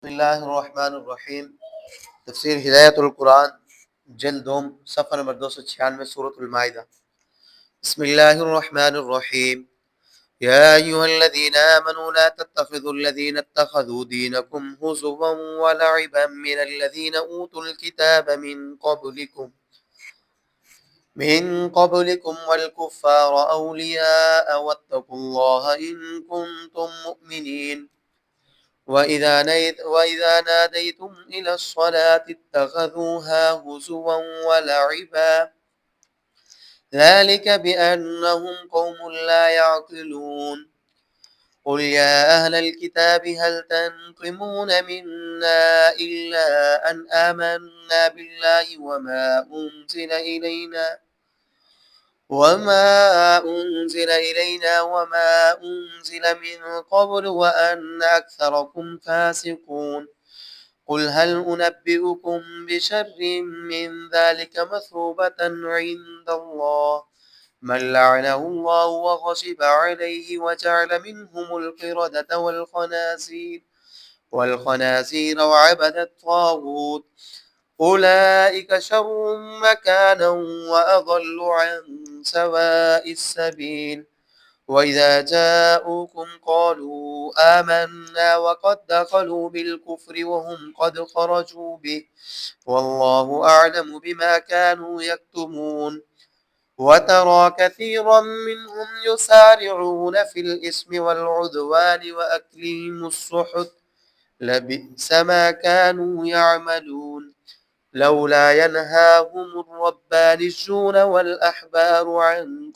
بسم اللہ الرحمن الرحیم تفسیر ہدایت القرآن جلد دوم صفحہ نمبر 296 سورۃ المائدہ۔ بسم اللہ الرحمن الرحیم یا ایھا الذین آمنوا لا تتخذوا الذین اتخذوا دینکم ہزوا ولعبا من الذین اوتوا الکتاب من قبلکم والکفار اولیاء واتقوا اللہ ان کنتم مؤمنین وَإِذَا نَادَيْتُمْ إِلَى الصَّلَاةِ اتَّخَذُوهَا هُزُوًا وَلَعِبًا ذَلِكَ بِأَنَّهُمْ قَوْمٌ لَا يَعْقِلُونَ قُلْ يَا أَهْلَ الْكِتَابِ هَلْ تَنقِمُونَ مِنَّا إِلَّا أَنْ آمَنَّا بِاللَّهِ وَمَا أُنزِلَ إلينا وما أنزل من قبل وأن أكثركم فاسقون قل هل أنبئكم بشر من ذلك مثوبة عند الله من لعنه الله وغضب عليه وجعل منهم القردة والخنازير وعبد الطاغوت أولئك شر مكانا وأضل عن سواء السبيل وإذا جاءوكم قالوا آمنا وقد دخلوا بالكفر وهم قد خرجوا به والله أعلم بما كانوا يكتمون وترى كثيرا منهم يسارعون في الإثم والعدوان وأكلهم السحت لبئس ما كانوا يعملون لولا ينهاهم الربانيون والأحبار عن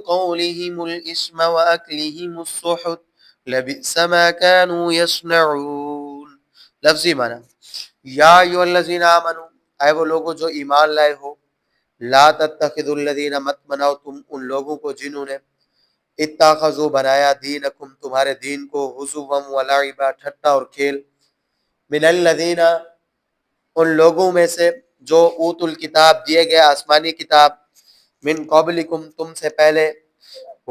قولهم الإثم وأكلهم السحت لبئس ما كانوا يصنعون۔ لفظی معنی یا ایھا الذین آمنوا، اے وہ لوگوں جو ایمان لائے ہو، لا تتخذوا الذین، مت بناؤ تم ان لوگوں کو جنہوں نے اتخذوا بنایا دینکم تمہارے دین کو ہزوا ولعبا ٹھٹا اور کھیل، من الذین ان لوگوں میں سے جو اوت الکتاب دیے گئے آسمانی کتاب، من قبلکم تم سے پہلے،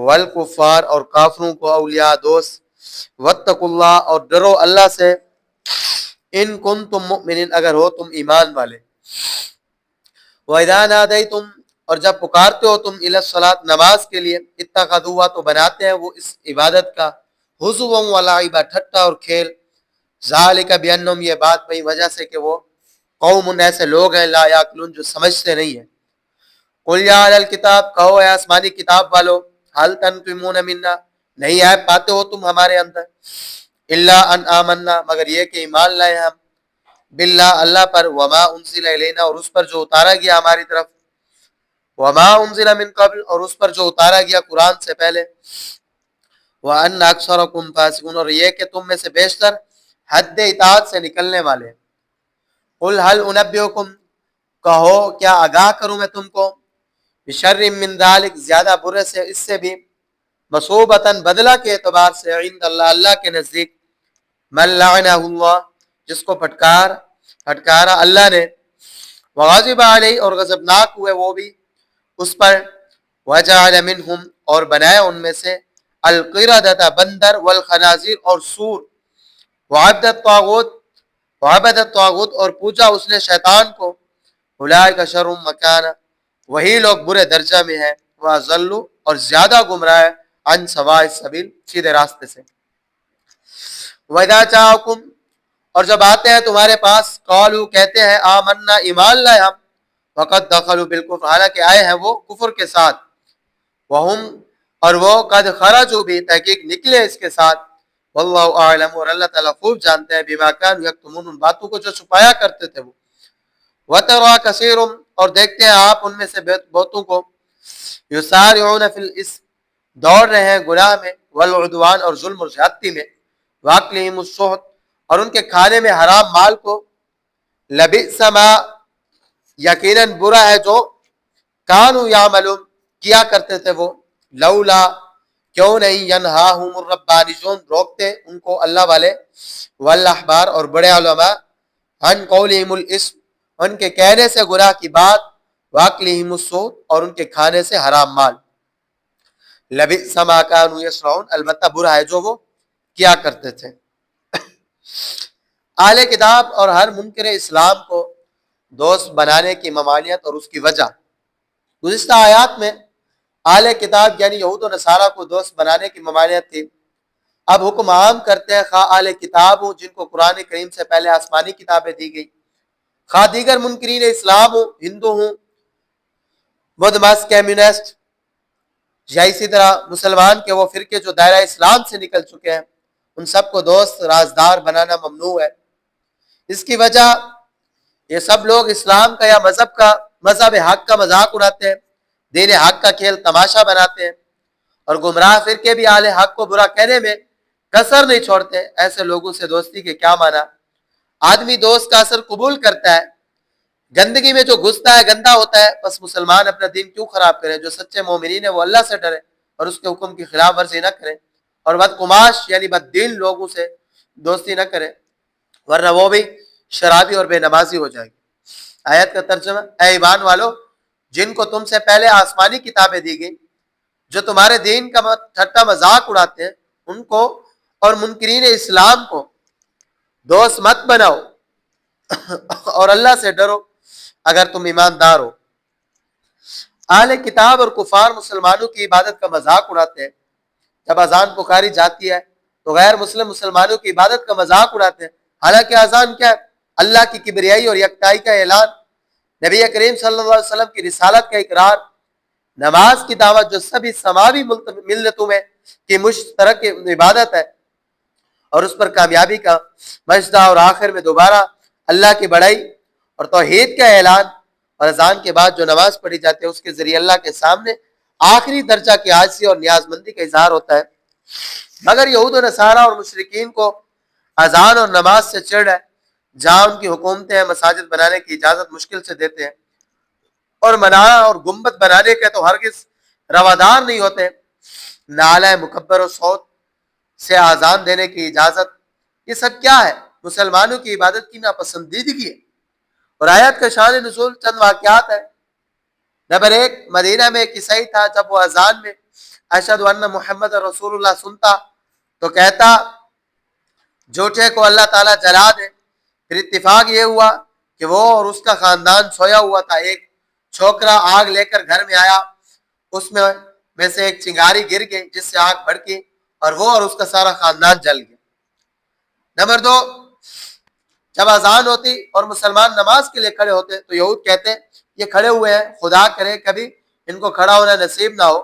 والکفار اور کافروں کو اولیاء دوست، واتقوا اللہ اور ڈرو اللہ سے، ان کنتم مؤمنین اگر ہو تم ایمان والے، وَإِذَا نَادَيْتُمْ اور جب پکارتے ہو تم الی الصلاۃ نماز کے لیے، اتخذوها تو بناتے ہیں وہ اس عبادت کا، ہزوا ولعبا ٹھٹا اور کھیل، ذالک بانہم یہ بات وہی وجہ سے کہ وہ قوم ایسے لوگ ہیں لا یعقلون جو سمجھتے نہیں ہیں۔ قل یا اہل الکتاب کہو اے آسمانی کتاب والو، هل تنقمون منا نہیں عیب پاتے ہو تم ہمارے اندر، الا ان آمنا مگر یہ کہ ایمان لائے ہم، باللہ اللہ پر، وما انزل الینا اور اس پر جو اتارا گیا ہماری طرف، وما انزل من قبل اور اس پر جو اتارا گیا قرآن سے پہلے، وان اکثرکم فاسقون اور یہ کہ تم میں سے بیشتر حد اطاعت سے نکلنے والے ہیں۔ قل هل انبئکم کہو کیا آگاہ کروں میں تم کو، بشر من ذالک زیادہ برے سے اس سے بھی، مثوبتاً بدلہ کے اعتبار سے، عند اللہ اللہ کے نزدیک، من لعنہ اللہ جس کو پھٹکارا اللہ نے، وغضب علیہ اور غضبناک ہوئے وہ بھی اس پر، وجعل منہم اور بنایا ان میں سے، القردۃ بندر، والخنازیر اور سور، وعبد الطاغوت اور پوجا اس نے شیطان کو، اولئک شر مکانا وہی لوگ برے درجہ میں ہیں، واضل اور زیادہ گمراہ عن سواء السبیل سیدھے راستے سے۔ وَإِذَا جَاءَكُمْ اور جب آتے ہیں تمہارے پاس، قالوا کہتے ہیں، آمنا ایمان لائے ہم، وقد دخلوا بالکفر حالانکہ آئے ہیں وہ کفر کے ساتھ، وہم اور وہ قد خرجوا بھی تحقیق نکلے اس کے ساتھ، واللہ اعلم اور اللہ تعالیٰ خوب جانتے ہیں، بما كانوا یکتمون ان باتوں کو جو چھپایا کرتے تھے وہ، وترى كثير اور دیکھتے ہیں آپ ان میں سے بہتوں کو، یسارعون فی الاسم دوڑ رہے ہیں گناہ میں، والعدوان اور ظلم اور زیادتی میں، واکلہم السحت اور ان کے کھانے میں حرام مال کو، لبئس ما یقیناً برا ہے جو، کانوا یعملون کیا کرتے تھے وہ، لولا کیوں نہیں، ینہاہم الربانیون روکتے ان کو اللہ والے، والاحبار اور بڑے علماء، عن قولہم الاسم ان کے کہنے سے گناہ کی بات، واکلہم السحت اور ان کے کھانے سے حرام مال، لبئس ما کانوا یصنعون البتہ برا ہے جو وہ کیا کرتے تھے۔ اہل کتاب اور ہر منکر اسلام کو دوست بنانے کی ممانعت اور اس کی وجہ، گزشتہ آیات میں اہل کتاب یعنی یہود و نصارہ کو دوست بنانے کی ممانعت تھی۔ اب حکم عام کرتے ہیں، خواہ اہل کتاب ہوں جن کو قرآن کریم سے پہلے آسمانی کتابیں دی گئی، خواہ دیگر منکرین اسلام ہوں، ہندو ہوں، بدھ مت، کمیونسٹ، یا اسی طرح مسلمان کے وہ فرقے جو دائرہ اسلام سے نکل چکے ہیں، ان سب کو دوست رازدار بنانا ممنوع ہے۔ اس کی وجہ یہ سب لوگ اسلام کا یا مذہب حق کا مذاق اڑاتے ہیں، دین حق کا کھیل تماشا بناتے ہیں، اور گمراہ فرقے بھی اہل حق کو برا کہنے میں کسر نہیں چھوڑتے۔ ایسے لوگوں سے دوستی کے کیا معنی؟ آدمی دوست کا اثر قبول کرتا ہے، گندگی میں جو گھستا ہے گندا ہوتا ہے، بس مسلمان اپنا دین کیوں خراب کرے؟ جو سچے مومنین ہیں وہ اللہ سے ڈرے اور اس کے حکم کی خلاف ورزی نہ کریں، اور بدقماش یعنی بد دین لوگوں سے دوستی نہ کریں، ورنہ وہ بھی شرابی اور بے نمازی ہو جائے گی۔ آیت کا ترجمہ، اے ایمان والو، جن کو تم سے پہلے آسمانی کتابیں دی گئی، جو تمہارے دین کا ٹھٹا مذاق اڑاتے ہیں، ان کو اور منکرین اسلام کو دوست مت بناؤ اور اللہ سے ڈرو اگر تم ایماندار ہو۔ اہل کتاب اور کفار مسلمانوں کی عبادت کا مذاق اڑاتے ہیں۔ جب اذان پکاری جاتی ہے تو غیر مسلم مسلمانوں کی عبادت کا مذاق اڑاتے ہیں، حالانکہ اذان کیا ہے؟ اللہ کی کبریائی اور یکتائی کا اعلان، نبی کریم صلی اللہ علیہ وسلم کی رسالت کا اقرار، نماز کی دعوت جو سبھی سماوی ملتوں میں کی مشترک عبادت ہے، اور اس پر کامیابی کا مجدہ، اور آخر میں دوبارہ اللہ کی بڑائی اور توحید کا اعلان، اور اذان کے بعد جو نماز پڑھی جاتی ہے اس کے ذریعے اللہ کے سامنے آخری درجہ کی عاجزی اور نیاز مندی کا اظہار ہوتا ہے۔ مگر یہود و نصارہ اور مشرکین کو اذان اور نماز سے چڑھ ہے، جہاں ان کی حکومتیں ہیں مساجد بنانے کی اجازت مشکل سے دیتے ہیں، اور منارہ اور گنبد بنانے کے تو ہرگز روادار نہیں ہوتے، نعلہ مکبر و صوت سے اذان دینے کی اجازت، یہ سب کیا ہے؟ مسلمانوں کی عبادت کی ناپسندیدگی ہے۔ اور آیت کا شان نزول چند واقعات ہے۔ نمبر 1، مدینہ میں ایک عیسائی تھا، جب وہ اذان میں اشہد ان محمد رسول اللہ سنتا تو کہتا جھوٹے کو اللہ تعالیٰ جلا دے۔ پھر اتفاق یہ ہوا کہ وہ اور اس کا خاندان سویا ہوا تھا، ایک چھوکرا آگ لے کر گھر میں آیا، اس میں سے ایک چنگاری گر گئی جس سے آگ بھڑکی اور وہ اور اس کا سارا خاندان جل گیا۔ نمبر 2، جب اذان ہوتی اور مسلمان نماز کے لیے کھڑے ہوتے تو یہود کہتے یہ کھڑے ہوئے ہیں، خدا کرے کبھی ان کو کھڑا ہونا نصیب نہ ہو،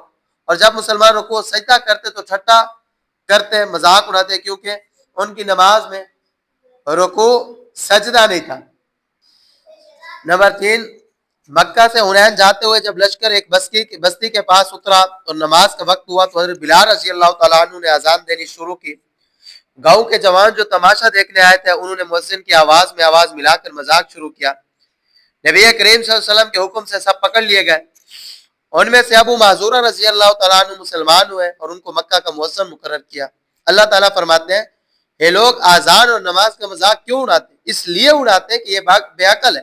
اور جب مسلمان رکوع سجدہ کرتے تو ٹھٹا کرتے، مذاق اڑاتے، کیونکہ ان کی نماز میں رکوع سجدہ نہیں تھا۔ نمبر 3، مکہ سے حنین جاتے ہوئے جب لشکر ایک بستی کے پاس اترا اور نماز کا وقت ہوا تو حضرت بلال رضی اللہ تعالیٰ عنہ نے اذان دینی شروع کی۔ گاؤں کے جوان جو تماشا دیکھنے آئے تھے انہوں نے مؤذن کی آواز میں آواز ملا کر مذاق شروع کیا۔ نبی کریم صلی اللہ علیہ وسلم کے حکم سے سب پکڑ لیے گئے۔ ان میں سے ابو معذورہ رضی اللہ تعالیٰ عنہ مسلمان ہوئے اور ان کو مکہ کا مؤذن مقرر کیا۔ اللہ تعالیٰ فرماتے ہیں، یہ لوگ اذان اور نماز کا مذاق کیوں اڑاتے؟ اس لیے اڑاتے کہ یہ بے عقل ہے۔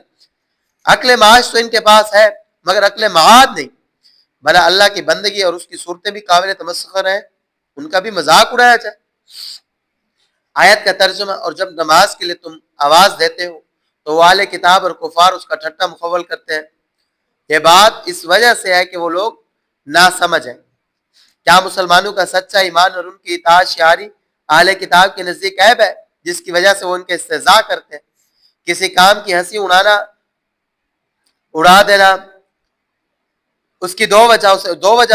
عقل معاش تو ان کے پاس ہے مگر عقل معاد نہیں، بھلا اللہ کی بندگی اور اس کی صورتیں بھی قابل تمسخر ہیں، ان کا بھی مذاق اڑایا جائے۔ آیت کا ترجمہ، اور جب نماز کے لیے تم آواز دیتے ہو تو وہ اہل کتاب اور کفار اس کا ٹھٹا مخول کرتے ہیں۔ یہ بات اس وجہ سے ہے کہ وہ لوگ ناسمجھ ہیں۔ کیا مسلمانوں کا سچا ایمان اور ان کی اطاعت شعاری اہل کتاب کے نزدیک عیب ہے جس کی وجہ سے وہ ان کے استہزاء کرتے ہیں؟ کسی کام کی ہنسی اڑا دینا اس کی دو وجہ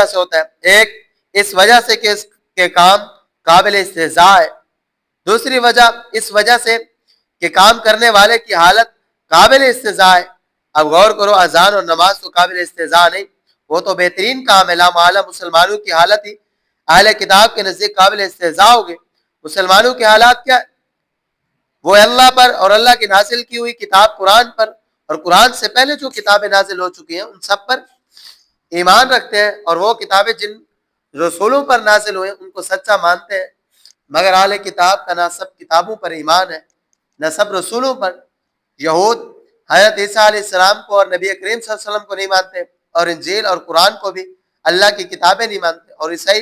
سے ہوتا ہے۔ ایک، اس وجہ سے کہ اس کے کام قابل استہزاء ہے، دوسری وجہ اس وجہ سے کہ کام کرنے والے کی حالت قابل استہزاء ہے۔ اب غور کرو، اذان اور نماز تو قابل استہزاء نہیں، وہ تو بہترین کام ہے، لا محالہ مسلمانوں کی حالت ہی اہل کتاب کے نزدیک قابل استہزاء ہوگی۔ مسلمانوں کی حالات کیا ہے؟ وہ اللہ پر اور اللہ کی نازل کی ہوئی کتاب قرآن پر اور قرآن سے پہلے جو کتابیں نازل ہو چکی ہیں ان سب پر ایمان رکھتے ہیں، اور وہ کتابیں جن رسولوں پر نازل ہوئے ان کو سچا مانتے ہیں۔ مگر اہل کتاب کا نہ سب کتابوں پر ایمان ہے نہ سب رسولوں پر۔ یہود حضرت عیسیٰ علیہ السلام کو اور نبی کریم صلی اللہ علیہ وسلم کو نہیں مانتے، اور انجیل اور قرآن کو بھی اللہ کی کتابیں نہیں مانتے، اور عیسائی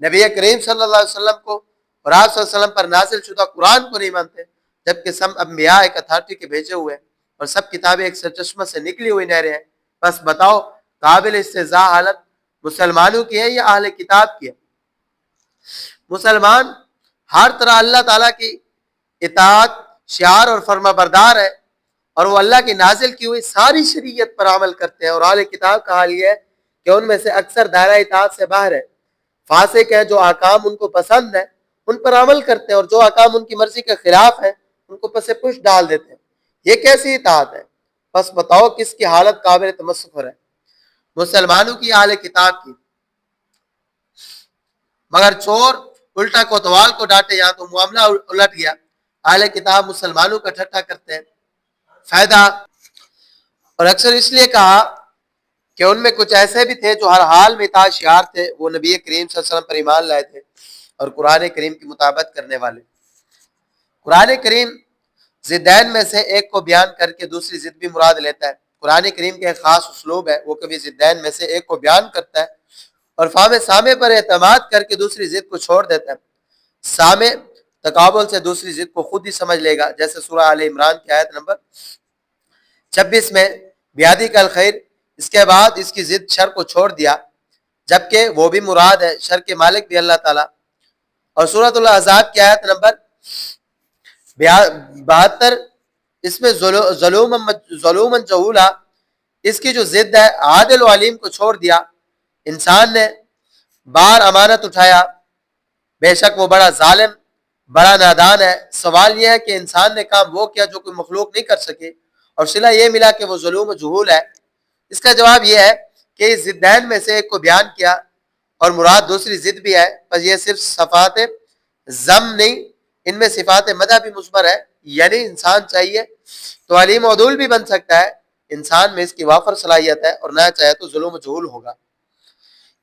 نبی کریم صلی اللہ علیہ وسلم کو اور آپ صلی اللہ علیہ وسلم پر نازل شدہ قرآن کو نہیں مانتے، جبکہ سب انبیاء ایک اتھارٹی کے بھیجے ہوئے ہیں اور سب کتابیں ایک سرچشمہ سے نکلی ہوئی نہریں ہیں۔ بس بتاؤ قابل استہزاء حالت مسلمانوں کی ہے یا اہل کتاب کی ہے؟ مسلمان ہر طرح اللہ تعالیٰ کی اطاعت، شعار اور فرما بردار ہے، اور وہ اللہ کی نازل کی ہوئی ساری شریعت پر عمل کرتے ہیں، اور اہل کتاب کا حال یہ ہے کہ ان میں سے اکثر دائرہ اطاعت سے باہر ہے، فاسق ہیں، جو احکام ان کو پسند ہے ان پر عمل کرتے ہیں، اور جو احکام ان کی مرضی کے خلاف ہیں ان کو پس پش ڈال دیتے ہیں۔ یہ کیسی اطاعت ہے؟ بس بتاؤ کس کی حالت قابل تمسخر ہے؟ مسلمانوں کی، اہل کتاب کی۔ مگر چور الٹا کوتوال کو ڈانٹے، یہاں تو معاملہ الٹ گیا۔ اہل کتاب مسلمانوں کا ٹھٹا کرتے ہیں، فائدہ، اور اکثر اس لیے کہا کہ ان میں کچھ ایسے بھی تھے جو ہر حال میں اطاعت شعار تھے، وہ نبی کریم صلی اللہ علیہ وسلم پر ایمان لائے تھے اور قرآن کریم کی مطابقت کرنے والے۔ قرآن کریم ضدین میں سے ایک کو بیان کر کے دوسری ضد بھی مراد لیتا ہے۔ قرآن کریم کا ایک خاص اسلوب ہے، وہ کبھی ضدین میں سے ایک کو بیان کرتا ہے اور فہم سامع پر اعتماد کر کے دوسری ضد کو چھوڑ دیتا ہے۔ سامع تقابل سے دوسری ضد کو خود ہی سمجھ لے گا، جیسے سورہ آل عمران کی آیت نمبر 26 میں بیادی کا الخیر، اس کے بعد اس کی ضد شر کو چھوڑ دیا، جبکہ وہ بھی مراد ہے، شر کے مالک بھی اللہ تعالیٰ۔ اور سورۃ الاحزاب کی آیت نمبر 72، اس میں ظلوماً جہولا، اس کی جو ضد ہے عادل و علیم کو چھوڑ دیا۔ انسان نے بار امانت اٹھایا، بے شک وہ بڑا ظالم، بڑا نادان ہے۔ سوال یہ ہے کہ انسان نے کام وہ کیا جو کوئی مخلوق نہیں کر سکے، اور صلہ یہ ملا کہ وہ ظلم و جہول ہے۔ اس کا جواب یہ ہے کہ اس ضدین میں سے ایک کو بیان کیا اور مراد دوسری ضد بھی ہے، بس یہ صرف صفات ذم نہیں، ان میں صفات مدح بھی مضمر ہے، یعنی انسان چاہیے تو علیم و عدول بھی بن سکتا ہے، انسان میں اس کی وافر صلاحیت ہے، اور نہ چاہے تو ظلم و جہول ہوگا۔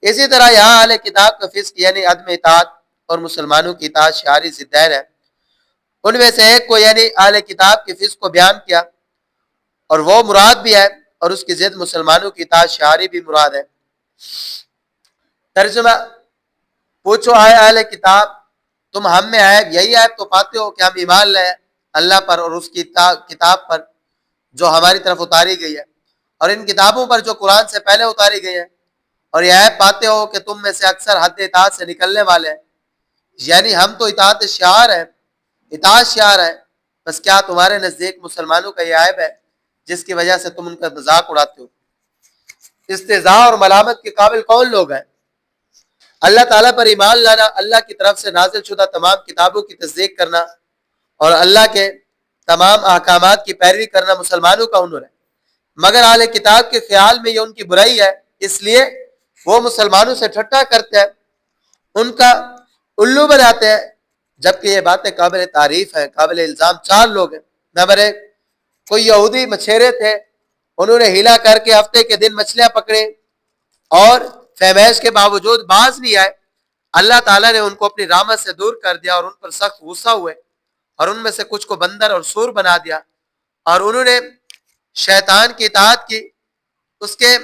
اسی طرح یہاں اہل کتاب کا فسق یعنی عدم اطاعت اور مسلمانوں کی اطاعت شعاری ضدین ہے۔ ان میں سے ایک کو یعنی اہل کتاب کے فسق کو بیان کیا اور وہ مراد بھی ہے، اور اس کی ضد مسلمانوں کی اطاعت شعاری بھی مراد ہے۔ ترجمہ: پوچھو آئے اہل کتاب، تم ہم میں عیب، یہی عیب تو پاتے ہو کہ ہم ایمان لائے اللہ پر اور اس کی کتاب پر جو ہماری طرف اتاری گئی ہے، اور ان کتابوں پر جو قرآن سے پہلے اتاری گئی ہیں، اور یہ عیب پاتے ہو کہ تم میں سے اکثر حد اطاعت سے نکلنے والے ہیں، یعنی ہم تو اطاعت شعار ہے، بس کیا تمہارے نزدیک مسلمانوں کا یہ عیب ہے جس کی وجہ سے تم ان کا مذاق اڑاتے ہو؟ استہزاء اور ملامت کے قابل کون لوگ ہیں؟ اللہ تعالیٰ پر ایمان لانا، اللہ کی طرف سے نازل شدہ تمام کتابوں کی تصدیق کرنا اور اللہ کے تمام احکامات کی پیروی کرنا مسلمانوں کا ہنر ہے، مگر اہل کتاب کے خیال میں یہ ان کی برائی ہے، اس لیے وہ مسلمانوں سے ٹھٹا کرتے ہیں، ان کا الو بناتے ہیں، جبکہ یہ باتیں قابل تعریف ہیں، قابل الزام۔ چار لوگ ہیں۔ نمبر ایک، کوئی یہودی مچھیرے تھے، انہوں نے ہیلا کر کے ہفتے کے دن مچھلیاں پکڑے اور فہمیش کے باوجود باز نہیں آئے۔ اللہ تعالیٰ نے ان کو اپنی رحمت سے دور کر دیا اور ان پر سخت غصہ ہوئے، اور ان میں سے کچھ کو بندر اور سور بنا دیا، اور انہوں نے شیطان کی اطاعت کی، اس کے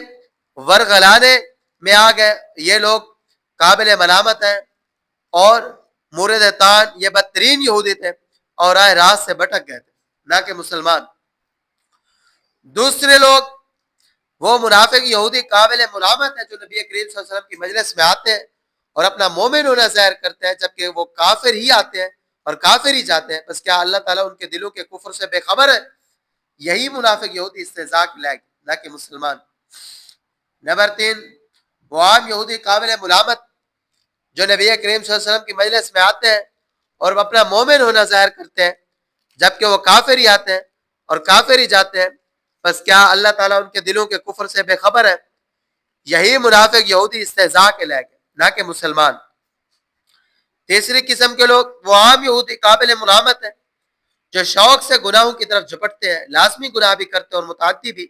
ورغلانے میں آ گئے۔ یہ لوگ قابل ملامت ہیں اور مورد طعن، یہ بدترین یہودی تھے اور راہ راست سے بھٹک گئے تھے، نہ کہ مسلمان۔ دوسرے لوگ وہ منافق یہودی قابل ملامت ہیں جو نبی کریم صلی اللہ علیہ وسلم کی مجلس میں آتے ہیں اور اپنا مومن ہونا ظاہر کرتے ہیں، جبکہ وہ کافر ہی آتے ہیں اور کافر ہی جاتے ہیں۔ بس کیا اللہ تعالیٰ ان کے دلوں کے کفر سے بے خبر ہے؟ یہی منافق یہودی استہزاء کے لائق، نہ کہ مسلمان۔ نمبر 3، وہ عام یہودی قابل ملامت جو نبی کریم صلی اللہ علیہ وسلم کی مجلس میں آتے ہیں اور اپنا مومن ہونا ظاہر کرتے ہیں، جبکہ وہ کافر ہی آتے ہیں اور کافر ہی جاتے ہیں۔ بس کیا اللہ تعالیٰ ان کے دلوں کے کفر سے بے خبر ہے؟ یہی منافق یہودی استہزاء کے لائق ہے، نہ کہ مسلمان۔ تیسری قسم کے لوگ وہ عام یہودی قابل ملامت ہیں جو شوق سے گناہوں کی طرف جھپٹتے ہیں، لازمی گناہ بھی کرتے ہیں اور متعدی بھی۔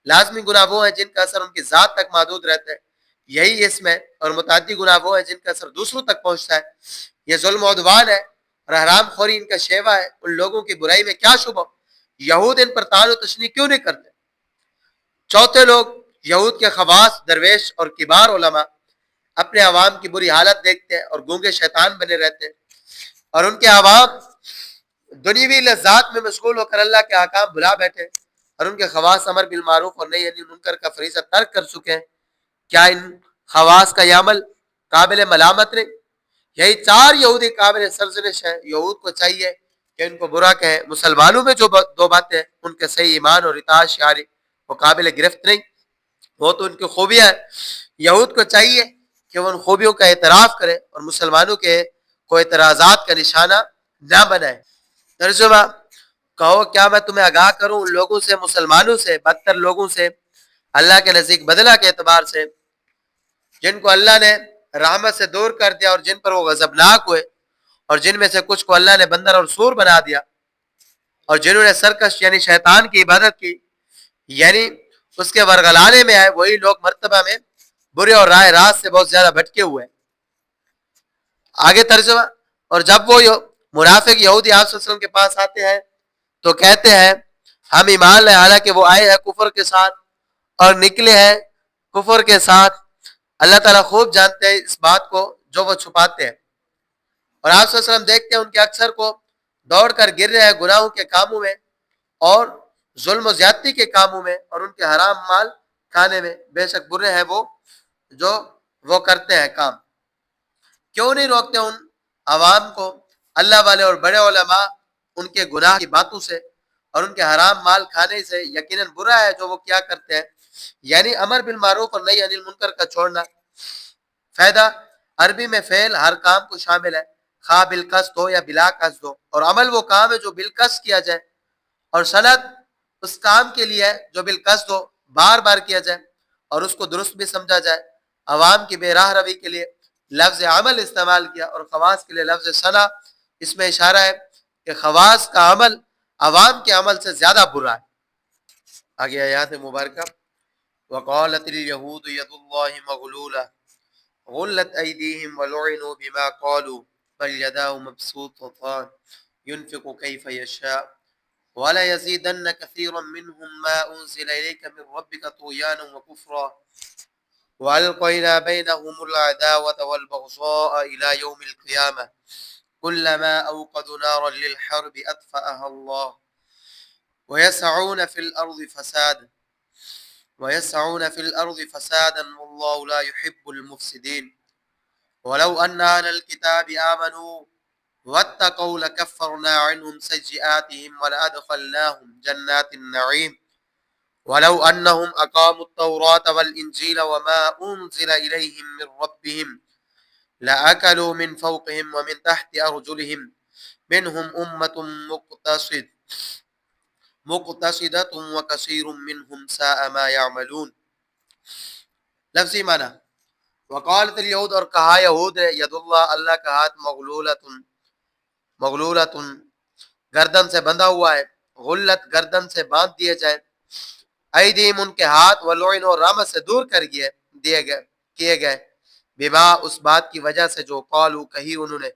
لازمی گناہ وہ ہیں جن کا اثر ان کی ذات تک محدود رہتا ہے، یہی اس میں، اور متعدی گناہ وہ ہیں جن کا اثر دوسروں تک پہنچتا ہے۔ یہ ظلم و عدوان ہے اور حرام خوری ان کا شیوا ہے۔ ان لوگوں کی برائی میں کیا شبہ، یہود ان پر طعن و تشنیع کیوں نہیں کرتے؟ چوتھے لوگ یہود کے خواص، درویش اور کبار علماء اپنے عوام کی بری حالت دیکھتے ہیں اور گونگے شیطان بنے رہتے ہیں۔ اور ان کے عوام دنیوی لذات میں مشغول ہو کر اللہ کے احکام بھلا بیٹھے اور ان کے خواص امر بالمعروف اور نہی عن المنکر کا فریضہ ترک کر چکے ہیں. کیا ان خواص کا یہ عمل قابل ملامت نہیں؟ یہی چار یہودی قابل سرزنش ہے. یہود کو چاہیے کہ ان کو برا کہیں. مسلمانوں میں جو دو باتیں ہیں ان کے صحیح ایمان اور اطاعت شعاری وہ قابل گرفت نہیں، وہ تو ان کی خوبیاں ہیں. یہود کو چاہیے کہ وہ ان خوبیوں کا اعتراف کرے اور مسلمانوں کے کو اعتراضات کا نشانہ نہ بنائے. ترجمہ: کہو کیا میں تمہیں آگاہ کروں ان لوگوں سے، مسلمانوں سے، بدتر لوگوں سے اللہ کے نزدیک بدلہ کے اعتبار سے، جن کو اللہ نے رحمت سے دور کر دیا اور جن پر وہ غضبناک ہوئے، اور جن میں سے کچھ کو اللہ نے بندر اور سور بنا دیا، اور جنہوں نے سرکش یعنی شیطان کی عبادت کی یعنی اس کے ورگلانے میں آئے، وہی لوگ مرتبہ میں برے اور راہ راست سے بہت زیادہ بھٹکے ہوئے. آگے ترجمہ: اور جب وہ منافق یہودی آپ صلی اللہ علیہ وسلم کے پاس آتے ہیں تو کہتے ہیں ہم ایمان لائے، حالانکہ وہ آئے ہیں کفر کے ساتھ اور نکلے ہیں کفر کے ساتھ. اللہ تعالیٰ خوب جانتے ہیں اس بات کو جو وہ چھپاتے ہیں. اور آپ صلی اللہ علیہ وسلم دیکھتے ہیں ان کے اکثر کو دوڑ کر گر رہے ہیں گناہوں کے کاموں میں اور ظلم و زیادتی کے کاموں میں اور ان کے حرام مال کھانے میں. بے شک برے ہیں وہ جو وہ کرتے ہیں کام. کیوں نہیں روکتے ان عوام کو اللہ والے اور بڑے علماء ان کے گناہ کی باتوں سے اور ان کے حرام مال کھانے سے؟ یقیناً برا ہے جو وہ کیا کرتے ہیں، یعنی امر بالمعروف اور نہی عن المنکر کا چھوڑنا. فائدہ: عربی میں فعل ہر کام کو شامل ہے، خواہ بالقصد ہو یا بلا قصد ہو، اور عمل وہ کام ہے جو بالقصد کیا جائے، اور صنعت اس کام کے لیے ہے جو بالقصد ہو، بار بار کیا جائے اور اس کو درست بھی سمجھا جائے. عوام کی بے راہ روی کے لیے لفظ عمل استعمال کیا اور خواص کے لیے لفظ صنع. اس میں اشارہ ہے کہ خواص کا عمل عوام کے عمل سے زیادہ برا ہے. آگے آیات مبارکہ: وقالت اليهود يد الله مغلولة غلت أيديهم ولعنوا بما قالوا بل يداه مبسوطتان ينفق كيف يشاء ولا يزيدن كثيرا منهم ما أنزل إليك من ربك طغيانا وكفرا وألقينا بينهم العداوة والبغضاء إلى يوم القيامة كلما أوقدوا نارا للحرب أطفأها الله ويسعون في الأرض فسادا والله لا يحب المفسدين ولو أن أهل الكتاب آمنوا واتقوا لكفرنا عنهم سيئاتهم ولأدخلناهم جنات النعيم ولو أنهم أقاموا التوراة والإنجيل وما أنزل إليهم من ربهم لأكلوا من فوقهم ومن تحت أرجلهم منهم أمة مقتصدة وكثير منهم ساء ما يعملون. لفظی معنی: وقالت اليہود، اور کہا یہود ہے، ید اللہ، اللہ کا ہاتھ، مغلولۃ گردن سے بندھا ہوا ہے، غلت گردن سے باندھ دیے جائے، ایدیم ان کے ہاتھ، ولعن اور رحمت سے دور کر کیے گئے، بما اس بات کی وجہ سے جو قالو کہی انہوں نے،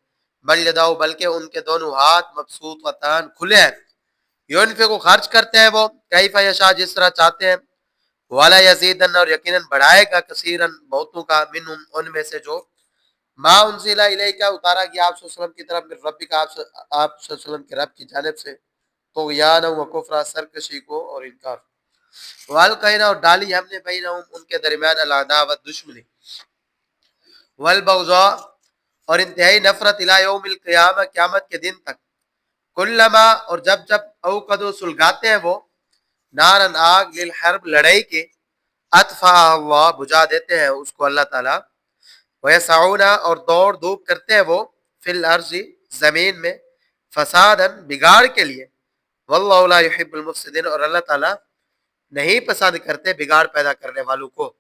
بل یداؤ بلکہ ان کے دونوں ہاتھ، مبسوطتان کھلے ہیں، یونفقو خرچ کرتے ہیں وہ، کیف یشاء جس طرح چاہتے ہیں، والا یزیدن اور یقیناً بڑھائے گا، کثیرن بہتوں کا، منہم ان میں سے جو ما انزل الیک اتارا گیا آپ صلی اللہ علیہ وسلم کی طرف، من ربک آپ صلی اللہ علیہ وسلم کے رب کی جانب سے، طغیانا و کفرا سرکشی کو اور انکار، والقینا اور ڈالی ہم نے بینہم ان کے درمیان العداوت دشمنی، والبغضاء اور انتہائی نفرت، الی یوم القیامہ قیامت کے دن تک، کلما اور جب اوقدو سلگاتے ہیں وہ، نارن آگ، للحرب لڑائی کے، اطفا اللہ بجھا دیتے ہیں اس کو اللہ تعالیٰ، ویسعون اور دوڑ دھوپ کرتے ہیں وہ، فی الارض زمین میں، فسادا بگاڑ کے لیے، واللہ لا یحب المفسدین اور اللہ تعالیٰ نہیں پسند کرتے بگاڑ پیدا کرنے والوں کو.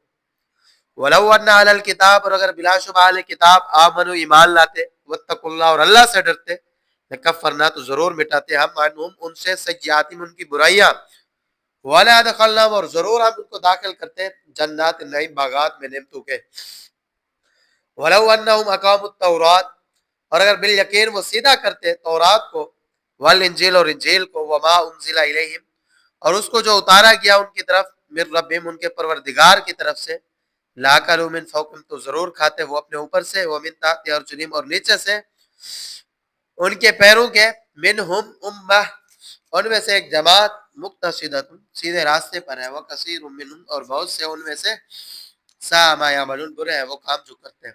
ولو ان اہل الکتاب اور اگر بلا شبہ اہل کتاب آمنوا ایمان لاتے، واتقوا اللہ اور اللہ سے ڈرتے، لکفرنا تو ضرور مٹاتے ہم عنہم ان سے سیئاتہم ان کی برائیاں، ولا ادخلناہم اور ضرور ہم ان کو داخل کرتے جنات النعیم باغات میں نعمتوں کے. ولو انہم اقاموا التوراۃ اور اگر بالیقین وہ سیدھا کرتے تورات کو، والانجیل اور انجیل کو، وما انزل الیہم اور اس کو جو اتارا گیا ان کی طرف، من ربہم ان کے پروردگار کی طرف سے، لاکلوا من فوقہم تو ضرور کھاتے وہ اپنے اوپر سے، ومن تحت ارجلہم اور نیچے سے، ان کے پیروں کے منہم امہ، ان میں سے ایک جماعت مقتصدۃ سیدھے راستے پر ہے، وہ کثیر منہم اور بہت سے ان میں سے ساء ما یعملون برے ہیں وہ کام جو کرتے ہیں۔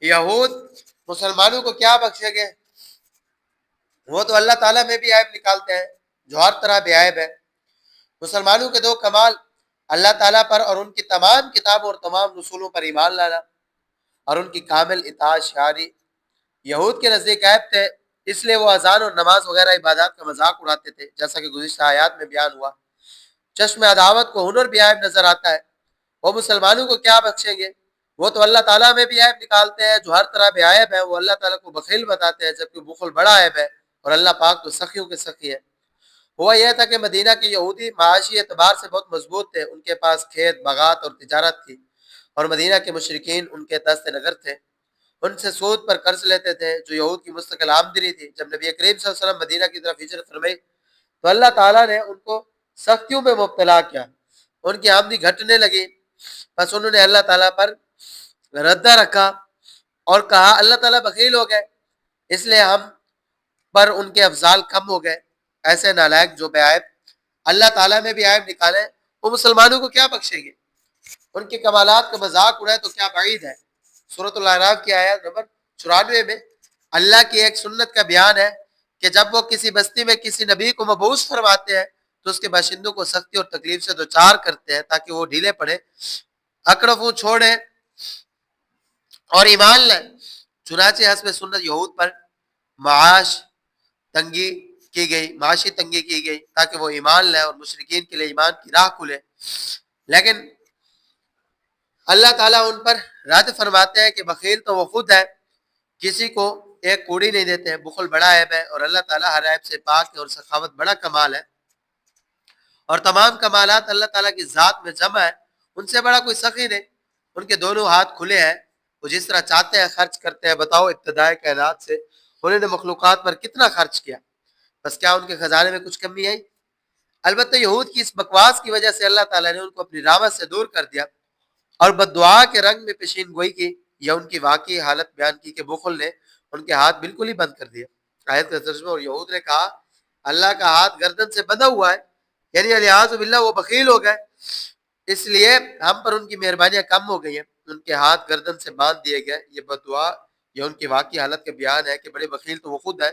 یہود مسلمانوں کو کیا بخشے گے؟ وہ تو اللہ تعالیٰ میں بھی عیب نکالتے ہیں جو ہر طرح بے عیب ہے۔ مسلمانوں کے دو کمال، اللہ تعالیٰ پر اور ان کی تمام کتابوں اور تمام رسولوں پر ایمان لانا اور ان کی کامل اطاعت شعاری۔ یہود کے نزدیک عیب تھے، اس لیے وہ اذان اور نماز وغیرہ عبادات کا مذاق اڑاتے تھے، جیسا کہ گزشتہ آیات میں بیان ہوا۔ چشم عداوت کو ہنر بھی عیب نظر آتا ہے۔ وہ مسلمانوں کو کیا بخشیں گے؟ وہ تو اللہ تعالیٰ میں بھی عیب نکالتے ہیں جو ہر طرح بے عیب ہے، وہ اللہ تعالیٰ کو بخیل بتاتے ہیں جبکہ بخل بڑا عیب ہے، اور اللہ پاک تو سخیوں کے سخی ہے۔ ہوا یہ تھا کہ مدینہ کے یہودی معاشی اعتبار سے بہت مضبوط تھے، ان کے پاس کھیت باغات اور تجارت تھی، اور مدینہ کے مشرکین ان کے دست نگر تھے، ان سے سود پر قرض لیتے تھے جو یہود کی مستقل آمدنی تھی۔ جب نبی کریم صلی اللہ علیہ وسلم مدینہ کی طرف ہجرت فرمائی تو اللہ تعالیٰ نے ان کو سختیوں میں مبتلا کیا، ان کی آمدنی گھٹنے لگی، بس انہوں نے اللہ تعالیٰ پر ردہ رکھا اور کہا اللہ تعالیٰ بخیل ہو گئے اس لیے ہم پر ان کے افضال کم ہو گئے۔ ایسے نالائق جو بے عیب اللہ تعالیٰ میں بھی عیب نکالے وہ مسلمانوں کو کیا بخشیں گے؟ ان کے کمالات کا مذاق اڑائے تو کیا بعید ہے۔ سورۃ الاعراف کی آیت نمبر 94 میں اللہ کی ایک سنت کا بیان ہے کہ جب وہ کسی بستی میں کسی نبی کو مبعوث فرماتے ہیں تو اس کے باشندوں کو سختی اور تکلیف سے دوچار کرتے ہیں تاکہ وہ ڈھیلے پڑے، اکڑ منہ چھوڑیں اور ایمان لائیں۔ چنانچہ حسب سنت یہود پر معاشی تنگی کی گئی تاکہ وہ ایمان لائیں اور مشرکین کے لیے ایمان کی راہ کھلے، لیکن اللہ تعالیٰ ان پر رد فرماتے ہیں کہ بخیل تو وہ خود ہے، کسی کو ایک کوڑی نہیں دیتے ہیں، بخل بڑا عیب ہے اور اللہ تعالیٰ ہر عیب سے پاک ہے، اور سخاوت بڑا کمال ہے، اور تمام کمالات اللہ تعالیٰ کی ذات میں جمع ہے، ان سے بڑا کوئی سخی نہیں، ان کے دونوں ہاتھ کھلے ہیں، وہ جس طرح چاہتے ہیں خرچ کرتے ہیں۔ بتاؤ ابتدائے کائنات سے انہوں نے مخلوقات پر کتنا خرچ کیا، بس کیا ان کے خزانے میں کچھ کمی آئی؟ البتہ یہود کی اس بکواس کی وجہ سے اللہ تعالیٰ نے ان کو اپنی رحمت سے دور کر دیا اور بددعا کے رنگ میں پیشین گوئی کی یا ان کی واقعی حالت بیان کی کہ بخل نے ان کے ہاتھ بالکل ہی بند کر دیا۔ آیت کا ترجمہ، اور یہود نے کہا اللہ کا ہاتھ گردن سے بندھا ہوا ہے، یعنی الیاذ باللہ وہ بخیل ہو گئے، اس لیے ہم پر ان کی مہربانیاں کم ہو گئی ہیں، ان کے ہاتھ گردن سے باندھ دیے گئے۔ یہ بددعا یا ان کی واقعی حالت کا بیان ہے کہ بڑے بخیل تو وہ خود ہے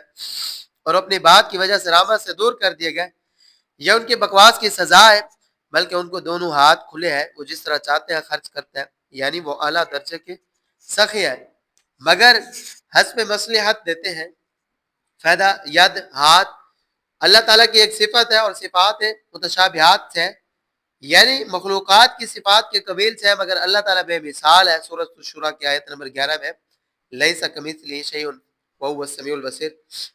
اور اپنی بات کی وجہ سے رحمت سے دور کر دیے گئے، یہ ان کے بکواس کی سزا ہے، بلکہ ان کو دونوں ہاتھ کھلے ہیں، وہ جس طرح چاہتے ہیں خرچ کرتے ہیں، یعنی وہ اعلیٰ درجے کے سخی ہیں، مگر حسب مصلحت دیتے ہیں۔ فائدہ ید ہاتھ اللہ تعالیٰ کی ایک صفت ہے اور صفات متشابہات ہے، یعنی مخلوقات کی صفات کے قبیل سے ہے، مگر اللہ تعالیٰ بے مثال ہے۔ سورۃ الشورى کی آیت نمبر 11 میں لیس کمثلہ شیء وہو السمیع البصیر،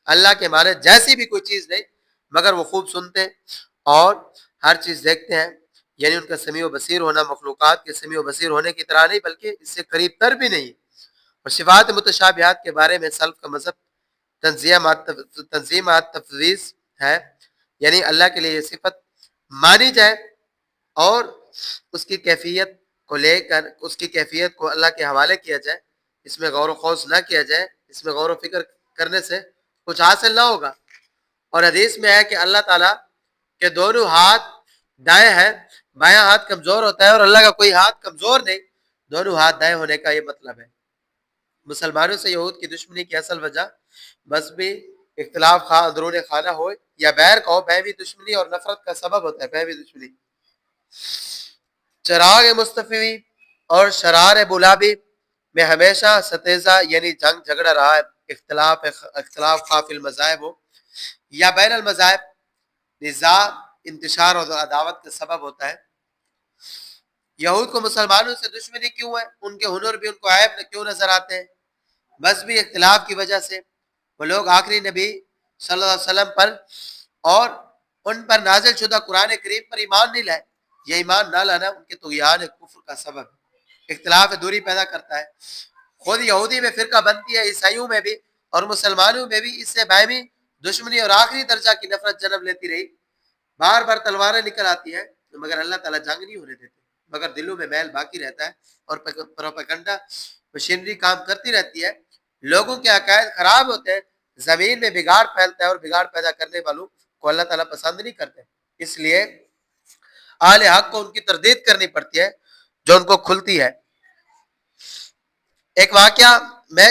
اللہ کے معنی جیسی بھی کوئی چیز نہیں مگر وہ خوب سنتے اور ہر چیز دیکھتے ہیں، یعنی ان کا سمیع و بصیر ہونا مخلوقات کے سمیع و بصیر ہونے کی طرح نہیں بلکہ اس سے قریب تر بھی نہیں۔ اور صفات متشابہات کے بارے میں سلف کا مذہب تنظیم تفویض ہے، یعنی اللہ کے لیے یہ صفت مانی جائے اور اس کی کیفیت کو لے کر اس کی کیفیت کو اللہ کے حوالے کیا جائے، اس میں غور و خوض نہ کیا جائے، اس میں غور و فکر کرنے سے کچھ حاصل نہ ہوگا۔ اور حدیث میں ہے کہ اللہ تعالیٰ کے دونوں ہاتھ دائیں ہیں، بایاں ہاتھ کمزور ہوتا ہے اور اللہ کا کوئی ہاتھ کمزور نہیں، دونوں ہاتھ دائیں ہونے کا یہ مطلب ہے۔ مسلمانوں سے یہود کی دشمنی کی اصل وجہ مذہبی اختلاف خواہ اندرون خانہ ہو یا بیر کا ہو، بہوی دشمنی اور نفرت کا سبب ہوتا ہے۔ بہوی دشمنی چراغ مصطفی اور شرار بلابی میں ہمیشہ ستیزہ یعنی جنگ جھگڑا رہا ہے، اختلاف خواہ فی المذاہب ہو یا بین المذاہب، نزاع انتشار اور عداوت کا سبب ہوتا ہے۔ یہود کو مسلمانوں سے دشمنی کیوں ہے؟ ان کے ہنر بھی ان کو عیب کیوں نظر آتے ہیں؟ مذہبی اختلاف کی وجہ سے وہ لوگ آخری نبی صلی اللہ علیہ وسلم پر اور ان پر نازل شدہ قرآن کریم پر ایمان نہیں لائے۔ یہ ایمان نہ لانا ان کے طغیان کفر کا سبب ہے، اختلاف دوری پیدا کرتا ہے۔ خود یہودی میں فرقہ بنتی ہے، عیسائیوں میں بھی اور مسلمانوں میں بھی اس سے باہمی دشمنی اور آخری درجہ کی نفرت جنم لیتی رہی۔ بار بار تلواریں نکل آتی ہیں مگر اللہ تعالیٰ جنگ نہیں ہونے دیتے، مگر دلوں میں میل باقی رہتا ہے اور پروپیگنڈا مشینری کام کرتی رہتی ہے۔ لوگوں کے عقائد خراب ہوتے ہیں، زمین میں بگاڑ پھیلتا ہے، اور بگاڑ پیدا کرنے والوں کو اللہ تعالیٰ پسند نہیں کرتے. اس لیے اہل حق کو ان کی تردید کرنی پڑتی ہے جو ان کو کھلتی ہے. ایک واقعہ، میں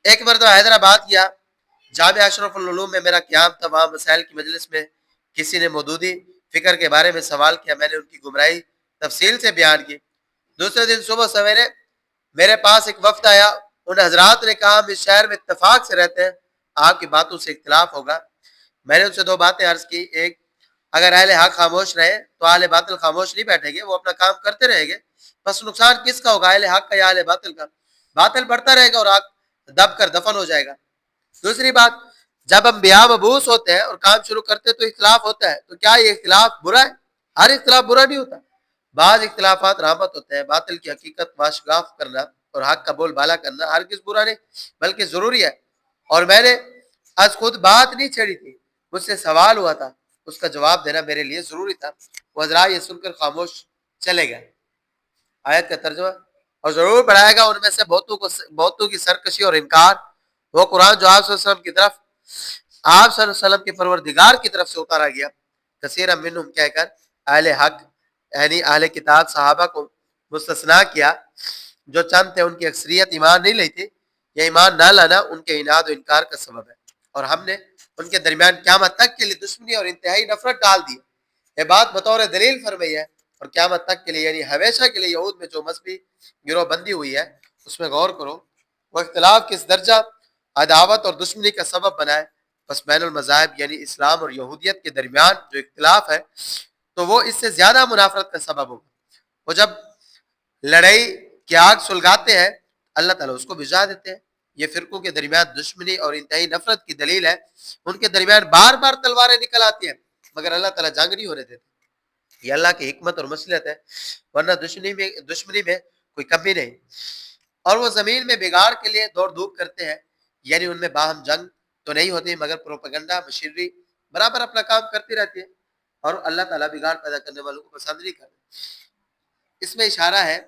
ایک مرتبہ حیدرآباد گیا، جامعہ اشرف العلوم میں میرا قیام تھا. وہاں مسائل کی مجلس میں کسی نے مودودی فکر کے بارے میں سوال کیا. میں نے ان کی گمراہی تفصیل سے بیان کی. دوسرے دن صبح سویرے میرے پاس ایک وفد آیا. ان حضرات نے کہا ہم اس شہر میں اتفاق سے رہتے ہیں، آپ کی باتوں سے اختلاف ہوگا. میں نے ان سے دو باتیں عرض کی. ایک، اگر اہل حق خاموش رہے تو اہل باطل خاموش نہیں بیٹھیں گے، وہ اپنا کام کرتے رہیں گے. بس نقصان کس کا ہوگا، اہل حق کا یا اہل باطل کا؟ باطل بڑھتا رہے گا اور حق دب کر دفن ہو جائے گا. دوسری بات، جب ہم بیاہ مبوس ہوتے ہیں اور کام شروع کرتے ہیں تو اختلاف ہوتا ہے، تو کیا یہ اختلاف برا ہے؟ ہر اختلاف برا نہیں ہوتا. بعض اختلافات رحمت ہوتے ہیں. باطل کی حقیقت واشگاف کرنا اور حق کا بول بالا کرنا ہرگز برا نہیں بلکہ ضروری ہے. اور میں نے آج خود بات نہیں چھیڑی تھی، مجھ سے سوال ہوا تھا، اس کا جواب دینا میرے لیے ضروری تھا. وہ حضرات یہ سن کر خاموش چلے گئے. آیت کا ترجمہ، اور ضرور بڑھائے گا ان میں سے بہتوں کی سرکشی اور انکار. وہ قرآن جو آپ صلی اللہ علیہ وسلم کی طرف، آپ صلی اللہ علیہ وسلم کے پروردگار کی طرف سے اتارا گیا، کثیر منہم کہہ کر اہل حق یعنی اہل کتاب صحابہ کو مستثنا کیا. جو چند تھے ان کی اکثریت ایمان نہیں لی تھی. یہ ایمان نہ لانا ان کے اناد و انکار کا سبب ہے، اور ہم نے ان کے درمیان قیامت تک کے لیے دشمنی اور انتہائی نفرت ڈال دی. یہ بات بطور دلیل فرمائی ہے، اور قیامت تک کے لیے یعنی ہمیشہ کے لیے یہود میں جو مذہبی گروہ بندی ہوئی ہے اس میں غور کرو. وہ اختلاف کس درجہ عداوت اور دشمنی کا سبب بنا ہے. بس بین المذاہب یعنی اسلام اور یہودیت کے درمیان جو اختلاف ہے تو وہ اس سے زیادہ منافرت کا سبب ہوگا. وہ جب لڑائی کی آگ سلگاتے ہیں اللہ تعالیٰ اس کو بجھا دیتے ہیں. یہ فرقوں کے درمیان دشمنی اور انتہائی نفرت کی دلیل ہے. ان کے درمیان بار بار تلواریں نکل آتی ہیں مگر اللہ تعالیٰ جنگ نہیں ہونے دیتے. یہ اللہ کی حکمت اور مصلحت ہے، ورنہ دشمنی میں کوئی کمی نہیں. اور وہ زمین میں بگاڑ کے لیے دوڑ دھوپ کرتے ہیں، یعنی ان میں باہم جنگ تو نہیں ہوتی مگر پروپیگنڈا مشینری برابر اپنا کام کرتی رہتی ہے، اور اللہ تعالیٰ بگاڑ پیدا کرنے والوں کو پسند نہیں کرتے. اس میں اشارہ ہے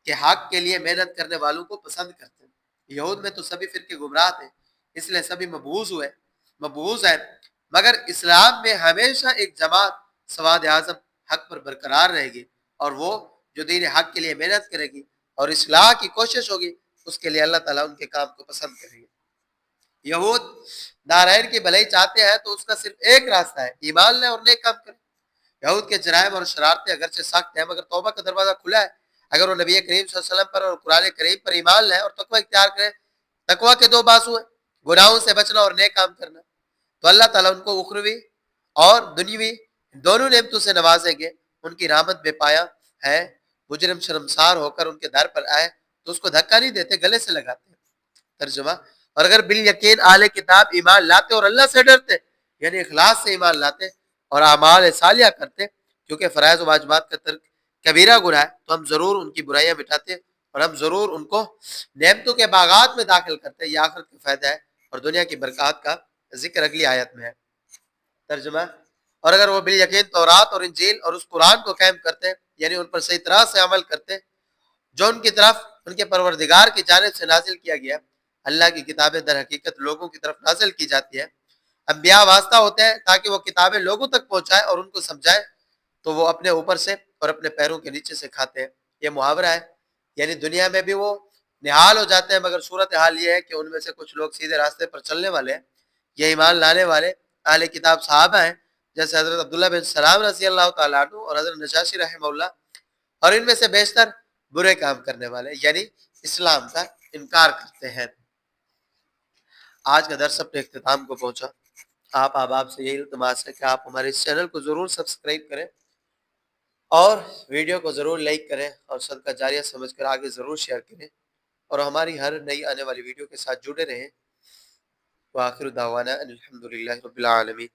کہ حق کے لیے محنت کرنے والوں کو پسند کرتے ہیں. یہود میں تو سبھی فرقے گمراہ تھے، اس لیے سبھی مبعوث ہیں، مگر اسلام میں ہمیشہ ایک جماعت سواد اعظم حق پر برقرار رہے گی، اور وہ جو دین حق کے لیے محنت کرے گی اور اصلاح کی کوشش ہوگی اس کے لیے اللہ تعالیٰ ان کے کام کو پسند کرے گی. یہود دارین کی بھلائی چاہتے ہیں تو اس کا صرف ایک راستہ ہے، ایمان لیں اور نیک کام کریں. یہود کے جرائم اور شرارتیں اگرچہ سخت ہیں مگر توبہ کا دروازہ کھلا ہے. اگر وہ نبی کریم صلی اللہ علیہ وسلم پر اور قرآن کریم پر ایمان لیں اور تقوی اختیار کریں. تقوی کے دو بازو ہیں، گناہوں سے بچنا اور نیک کام کرنا. تو اللہ تعالیٰ ان کو اخروی اور دنیوی دونوں نعمتوں سے نوازیں گے. ان کی رحمت بے پایا ہے. مجرم شرمسار ہو کر ان کے در پر آئے تو اس کو دھکا نہیں دیتے، گلے سے لگاتے ہیں. ترجمہ، اور اگر بالیقین اہل کتاب ایمان لاتے اور اللہ سے ڈرتے یعنی اخلاص سے ایمان لاتے اور اعمال صالحہ کرتے، کیونکہ فرائض و واجبات کا ترک کبیرہ گناہ ہے، تو ہم ضرور ان کی برائیاں مٹاتے اور ہم ضرور ان کو نعمتوں کے باغات میں داخل کرتے. یہ آخرت کا فائدہ ہے اور دنیا کی برکات کا ذکر اگلی آیت میں ہے. ترجمہ، اور اگر وہ بالیقین تورات اور انجیل اور اس قرآن کو قائم کرتے یعنی ان پر صحیح طرح سے عمل کرتے جو ان کی طرف ان کے پروردگار کی جانب سے نازل کیا گیا. اللہ کی کتابیں در حقیقت لوگوں کی طرف نازل کی جاتی ہے. انبیاء واسطہ ہوتے ہیں تاکہ وہ کتابیں لوگوں تک پہنچائے اور ان کو سمجھائے، تو وہ اپنے اوپر سے اور اپنے پیروں کے نیچے سے کھاتے ہیں. یہ محاورہ ہے، یعنی دنیا میں بھی وہ نہال ہو جاتے ہیں مگر صورت حال یہ ہے کہ ان میں سے کچھ لوگ سیدھے راستے پر چلنے والے ہیں. یہ ایمان لانے والے اہل کتاب صحابہ ہیں، جیسے حضرت عبداللہ بن سلام رضی اللہ تعالیٰ عنہ اور حضرت نجاشی رحمہ اللہ. اور ان میں سے بیشتر برے کام کرنے والے یعنی اسلام کا انکار کرتے ہیں. آج کا درس اپنے اختتام کو پہنچا. آپ سے یہی التماس ہے کہ آپ ہمارے اس چینل کو ضرور سبسکرائب کریں اور ویڈیو کو ضرور لائک کریں اور صدقہ جاریہ سمجھ کر آگے ضرور شیئر کریں، اور ہماری ہر نئی آنے والی ویڈیو کے ساتھ جڑے رہیں. وآخر دعوانا الحمدللہ رب العالمین.